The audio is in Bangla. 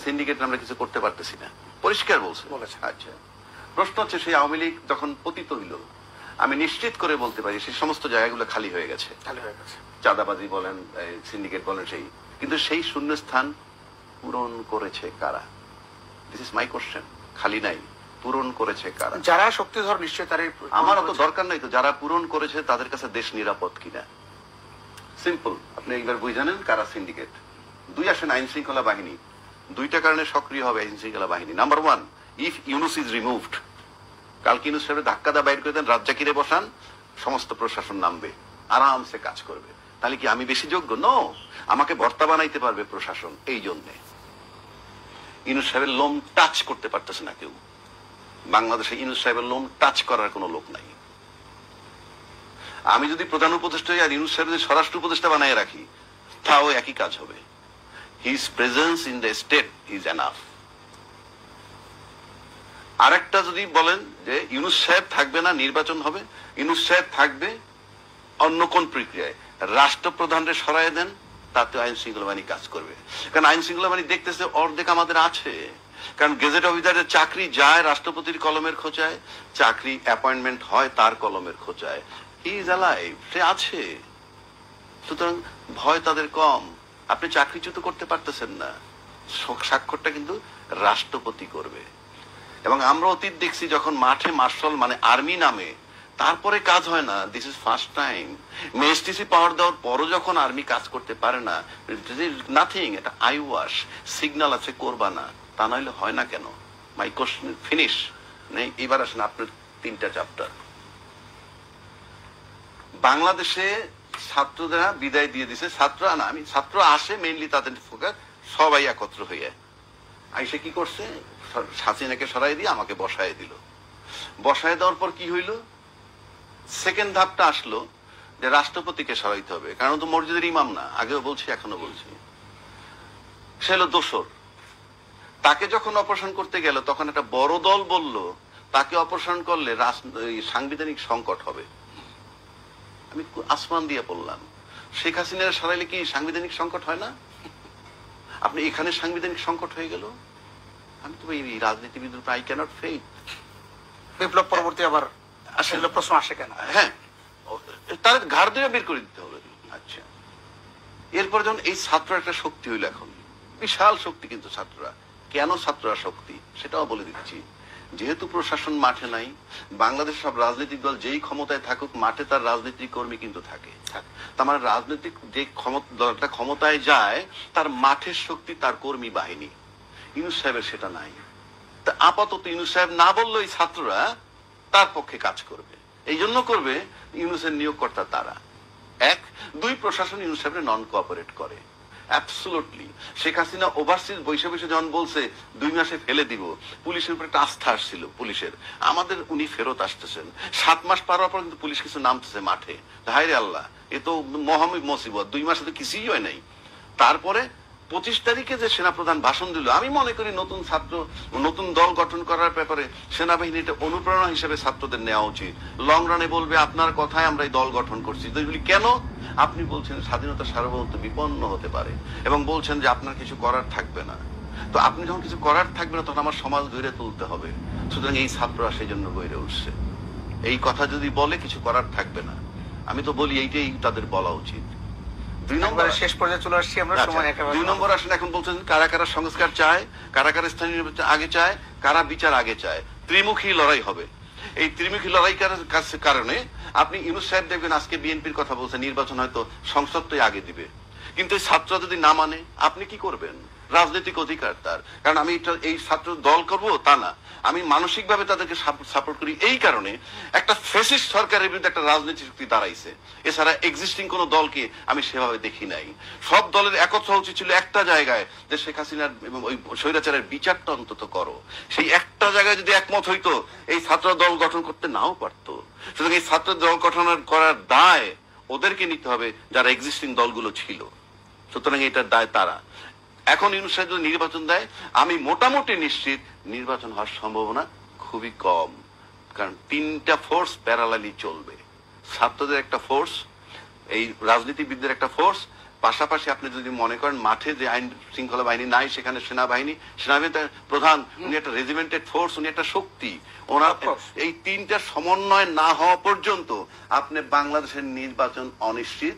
সিন্ডিকেট আমরা কিছু করতে পারতেছি না, পরিষ্কার বলছে। আচ্ছা, প্রশ্ন হচ্ছে সেই আওয়ামী লীগ যখন পতিত হইল, আমি নিশ্চিত করে বলতে পারি সেই সমস্ত জায়গাগুলো খালি হয়ে গেছে। চাঁদাবাজি বলেন, সিন্ডিকেট বলেন, কিন্তু সেই শূন্যস্থান পূরণ করেছে কারা? This is my question. খালি নাই, পূরণ করেছে কারা? যারা শক্তিধর নিশ্চয় তার। আমার অত দরকার নাই তো, যারা পূরণ করেছে তাদের কাছে দেশ নিরাপদ কিনা। সিম্পল, আপনি একবার বুঝে জানেন কারা সিন্ডিকেট। দুই আসেন আইন শৃঙ্খলা বাহিনী, দুইটা কারণে সক্রিয় হবে আইন শৃঙ্খলা বাহিনী। Number one, if Yunus is removed, কালকে ইউনুস সাহেব ধাক্কা দা বাইর করে দেন, রাজ্জাকিরে বসান, সমস্ত প্রশাসন নামবে, আরামসে কাজ করবে। তাহলে কি আমি বেশি যোগ্য? নো, আমাকে ভর্তা বানাইতে পারবে প্রশাসন। এই জন্যে ইউনুস সাহেবের লোম টাচ করতে পারতেছে না কেউ। বাংলাদেশে ইউনুস সাহেবের লোম টাচ করার কোন লোক নাই। আমি যদি প্রধান উপদেষ্টা আর ইউনুস সাহেব যদি স্বরাষ্ট্র উপদেষ্টা বানায় রাখি, তাও একই কাজ হবে। His presence in the state is enough. আরেকটা যদি বলেন যে ইউনুস সাহেব থাকবে না, নির্বাচন হবে, ইউনুস সাহেব থাকবে অন্য কোন প্রক্রিয়ায়, রাষ্ট্রপ্রধানরে সরাই দেন, তাতে আইন শৃঙ্খলা বাহিনী কাজ করবে। কারণ আইন শৃঙ্খলা বাহিনী দেখতেছে অর্ধেক আমাদের আছে। কারণ গেজেট অফিসারের চাকরি যায় রাষ্ট্রপতির কলমের খোঁচায়, চাকরি অ্যাপয়েন্টমেন্ট হয় তার কলমের খোঁচায়। হি ইজ অ্যালাইভ, সে আছে। সুতরাং ভয় তাদের কম। আপনি চাকরিচ্যুত করতে পারতেছেন না, স্বাক্ষরটা কিন্তু রাষ্ট্রপতি করবে। এবং আমরা অতীত দেখছি যখন মাঠে মার্শাল মানে আর্মি নামে, তারপরে কাজ হয় না। This is first time. STC power দেওয়ার পরও যখন আর্মি কাজ করতে পারে না, নাথিং, এটা আই ওয়াশ, সিগন্যাল আছে, করবা না, তা নইলে হয় না কেন? মাই কোশ্চেন ফিনিশ। এবার আসেন আপনার তিনটা চ্যাপ্টার। বাংলাদেশে ছাত্ররা বিদায় দিয়ে দিছে, ছাত্ররা না, আমি ছাত্র আসে মেইনলি তাদের ফোকাস, সবাই একত্র হইয়া আইসে কি করছে, হাসিনাকে সরাই দিয়ে আমাকে বসায় দিল। বসায় দেওয়ার পর কি হইল, সেকেন্ড ধাপটা আসলো যে রাষ্ট্রপতিকে সরাইতে হবে, কারণ তো মসজিদের ইমাম না, আগেও বলছি এখনো বলছি। সে হলো দোসর। তাকে যখন অপারেশন করতে গেল, তখন একটা বড় দল বলল তাকে অপারেশন করলে সাংবিধানিক সংকট হবে। আমি আসমান দিয়ে বললাম, শেখ হাসিনার সরাইলে কি সাংবিধানিক সংকট হয় না? আপনি এখানে সাংবিধানিক সংকট হয়ে গেল। আমি তো এই রাজনীতিবিদের আই ক্যানট ফেইথ। বিপ্লব পরবর্তী আবার আসলে প্রশ্ন আসে কেন? হ্যাঁ, তার ঘাড় দিয়ে বের করে দিতে হবে। আচ্ছা, এরপর যখন এই ছাত্র একটা শক্তি হইল, এখন বিশাল শক্তি, কিন্তু ছাত্ররা কেন ছাত্ররা শক্তি সেটাও বলে দিচ্ছি। যেহেতু প্রশাসন মাঠে নাই, বাংলাদেশ সব রাজনৈতিক দল যেই ক্ষমতায় থাকুক, মাঠে তার রাজনৈতিক কর্মী কিন্তু থাকে। তার মানে রাজনৈতিক যে দলটা ক্ষমতায় যায়, তার মাঠের শক্তি তার কর্মী বাহিনী। ইউনুস সাহেবের সেটা নাই। তা আপাতত ইউনুস সাহেব না বললো এই ছাত্ররা তার পক্ষে কাজ করবে। এই জন্য করবে, ইউনুসের নিয়োগকর্তা তারা। এক, দুই, প্রশাসন ইউনুস সাহেবের নন কোঅপারেট করে অ্যাবসলুটলি। শেখ হাসিনা ওভারসিজ বৈশে বৈশে যখন বলছে 2 মাসে ফেলে দিব, পুলিশের উপর একটা আস্থা আসছিল পুলিশের, আমাদের উনি ফেরত আসতেছেন। 7 মাস পার হওয়ার পর কিন্তু পুলিশ কিছু নামতেছে মাঠে। হায় রে আল্লাহ, এ তো মহামিক মুসিবত, 2 মাসে তো কিছুই হয় নাই। তারপরে 25 তারিখে যে সেনাপ্রধান ভাষণ দিল, আমি মনে করি নতুন ছাত্র নতুন দল গঠন করার ব্যাপারে সেনাবাহিনী এটা অনুপ্রেরণা হিসেবে ছাত্রদের নেওয়া উচিত। লং রানে বলবে আপনার কথায় আমরা এই দল গঠন করছি। কেন? আপনি বলছেন স্বাধীনতা সার্বভৌমত্ব বিপন্ন হতে পারে, এবং বলছেন যে আপনার কিছু করার থাকবে না। তো আপনি যখন কিছু করার থাকবে না, তখন আমার সমাজ গড়ে তুলতে হবে। সুতরাং এই ছাত্ররা সেই জন্য গড়ে উঠছে। এই কথা যদি বলে কিছু করার থাকবে না, আমি তো বলি এইটাই তাদের বলা উচিত। 2 নম্বরে শেষ পর্যায়ে চলে আসছি আমরা, সময় একেবারে। 2 নম্বর আসেন, এখন বলছেন কারা কারা সংস্কার চায়, কারা কারা স্থানীয় নির্বাচন আগে চায়, কারা বিচার আগে চায়। ত্রিমুখী লড়াই হবে। এই ত্রিমুখী লড়াই কারণে আপনি ইউনুস সাহেব দেখবেন আজকে বিএনপির কথা বলছে, নির্বাচন হয়তো সংসদটাই আগে দিবে। কিন্তু এই ছাত্ররা যদি না মানে, আপনি কি করবেন? রাজনৈতিক অধিকার তার। কারণ আমি এই ছাত্র দল করব তা না, আমি মানসিক ভাবে তাদেরকে সাপোর্ট করি। এই কারণে একটা ফ্যাসিস্ট সরকারের বিরুদ্ধে একটা রাজনৈতিক শক্তি দাঁড়াইছে। এছাড়া এক্সিস্টিং কোন দলকে আমি সেভাবে দেখি নাই। সব দলের একত্র উচিত ছিল একটা জায়গায়, যে শেখ হাসিনার এবং ওই স্বৈরাচারের বিচারটা অন্তত করো। সেই একটা জায়গায় যদি একমত হইতো, এই ছাত্র দল গঠন করতে নাও পারতো। সুতরাং এই ছাত্র দল গঠন করার দায় ওদেরকে নিতে হবে, যারা এক্সিস্টিং দলগুলো ছিল। সুতরাং এটার দায় তারা। এখন ইউনুস সাহেব যদি নির্বাচন দেয়, আমি মোটামুটি নিশ্চিত নির্বাচন হওয়ার সম্ভাবনা খুবই কম। কারণ 3টা ফোর্স প্যারালালি চলবে। ছাত্রদের একটা ফোর্স, এই রাজনীতিবিদদের একটা ফোর্স, পাশাপাশি আপনি যদি মনে করেন মাঠে যে আইন শৃঙ্খলা বাহিনী নাই, সেখানে সেনাবাহিনীর প্রধান, উনি একটা রেজিমেন্টেড ফোর্স, উনি একটা শক্তি। ওনার Of course. এই তিনটা সমন্বয় না হওয়া পর্যন্ত আপনি বাংলাদেশের নির্বাচন অনিশ্চিত।